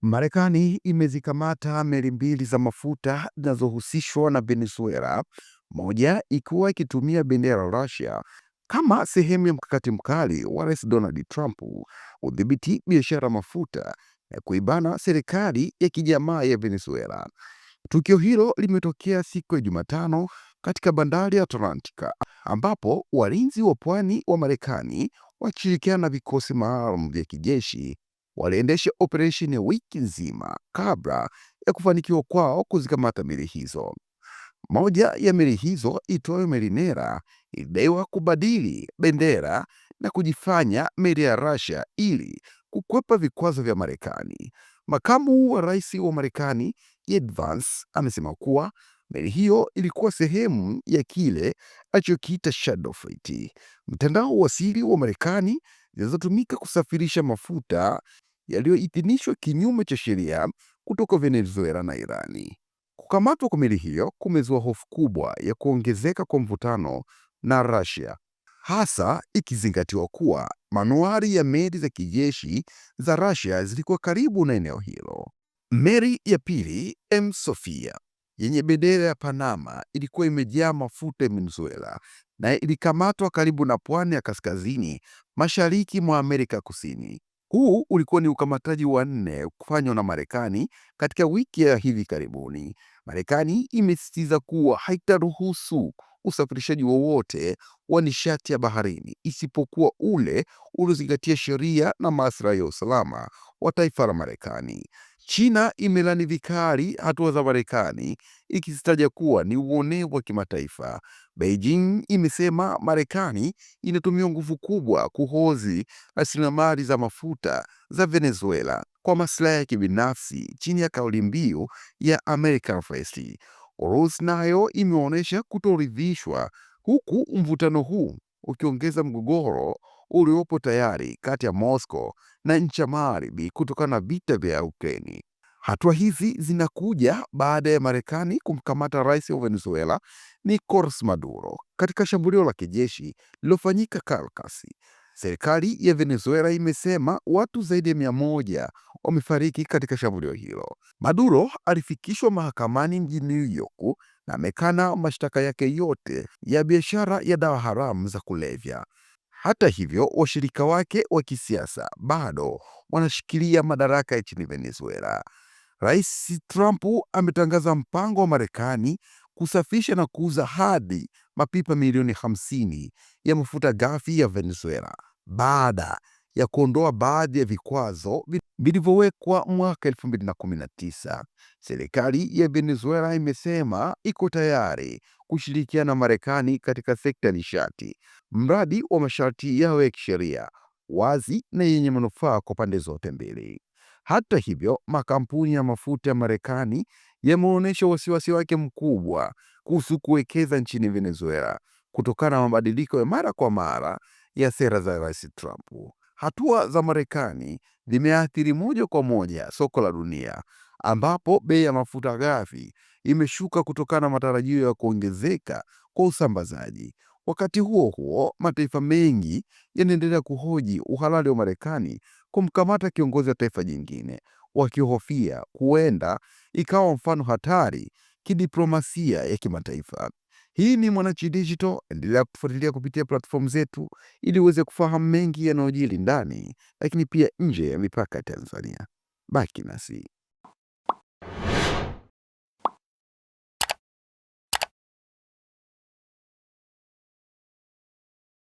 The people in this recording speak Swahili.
Marekani imezikamata meli mbili za mafuta zinazohusishwa na Venezuela, moja ikiwa ikitumia bendera ya Russia kama sehemu ya mkakati mkali wa Rais Donald Trump udhibiti biashara mafuta na kuibana serikali ya kijamaa ya Venezuela. Tukio hilo limetokea siku ya Jumatano katika bandari ya Atlantika, ambapo walinzi wa pwani wa Marekani wakishirikiana na vikosi maalum vya kijeshi waliendesha operesheni ya wiki nzima kabla ya kufanikiwa kwao kuzikamata meli hizo. Moja ya meli hizo itwayo Marinera ilidaiwa kubadili bendera na kujifanya meli ya Russia ili kukwepa vikwazo vya Marekani. Makamu wa rais wa Marekani J.D. Vance amesema kuwa meli hiyo ilikuwa sehemu ya kile alichokiita shadow fleet, mtandao wa siri wa Marekani zinazotumika kusafirisha mafuta yaliyoidhinishwa kinyume cha sheria kutoka Venezuela na Irani. Kukamatwa kwa meli hiyo kumezua hofu kubwa ya kuongezeka kwa mvutano na Russia, hasa ikizingatiwa kuwa manuari ya meli za kijeshi za Russia zilikuwa karibu na eneo hilo. Meli ya pili, M. Sofia, yenye bendera ya Panama, ilikuwa imejaa mafuta ya Venezuela na ilikamatwa karibu na pwani ya kaskazini mashariki mwa Amerika Kusini. Huu ulikuwa ni ukamataji wa nne kufanywa na Marekani katika wiki ya hivi karibuni. Marekani imesisitiza kuwa haitaruhusu usafirishaji wowote wa nishati ya baharini isipokuwa ule uliozingatia sheria na maslahi ya usalama wa taifa la Marekani. China imelani vikali hatua za Marekani ikizitaja kuwa ni uonevu wa kimataifa. Beijing imesema Marekani inatumia nguvu kubwa kuhozi rasilimali za mafuta za Venezuela kwa maslahi ya kibinafsi chini ya kauli mbiu ya American First. Urusi nayo imeonyesha kutoridhishwa, huku mvutano huu ukiongeza mgogoro uliopo tayari kati ya Moscow na nchi ya Magharibi kutokana na vita vya Ukraini. Hatua hizi zinakuja baada ya Marekani kumkamata rais wa Venezuela Nicolas Maduro katika shambulio la kijeshi lililofanyika Caracas. Serikali ya Venezuela imesema watu zaidi ya 100 wamefariki katika shambulio hilo. Maduro alifikishwa mahakamani mjini New York na amekana mashtaka yake yote ya biashara ya dawa haramu za kulevya. Hata hivyo, washirika wake wa kisiasa bado wanashikilia madaraka nchini Venezuela. Rais Trump ametangaza mpango wa Marekani kusafisha na kuuza hadi mapipa milioni 50 ya mafuta ghafi ya Venezuela baada ya kuondoa baadhi ya vikwazo vilivyowekwa mwaka 2019. Serikali ya Venezuela imesema iko tayari kushirikiana na Marekani katika sekta ya nishati, mradi wa masharti yawe ya kisheria, wazi na yenye manufaa kwa pande zote mbili. Hata hivyo, makampuni ya mafuta ya Marekani yameonyesha wasiwasi wake mkubwa kuhusu kuwekeza nchini Venezuela kutokana na mabadiliko ya mara kwa mara ya sera za Rais Trump. Hatua za Marekani zimeathiri moja kwa moja soko la dunia, ambapo bei ya mafuta ghafi imeshuka kutokana na matarajio ya kuongezeka kwa usambazaji. Wakati huo huo, mataifa mengi yanaendelea kuhoji uhalali wa Marekani kumkamata kiongozi wa taifa jingine, wakihofia huenda ikawa mfano hatari kidiplomasia ya kimataifa. Hii ni Mwananchi Digital, endelea kufuatilia kupitia platform zetu ili uweze kufahamu mengi yanayojiri ndani lakini pia nje ya mipaka ya Tanzania. Baki nasi.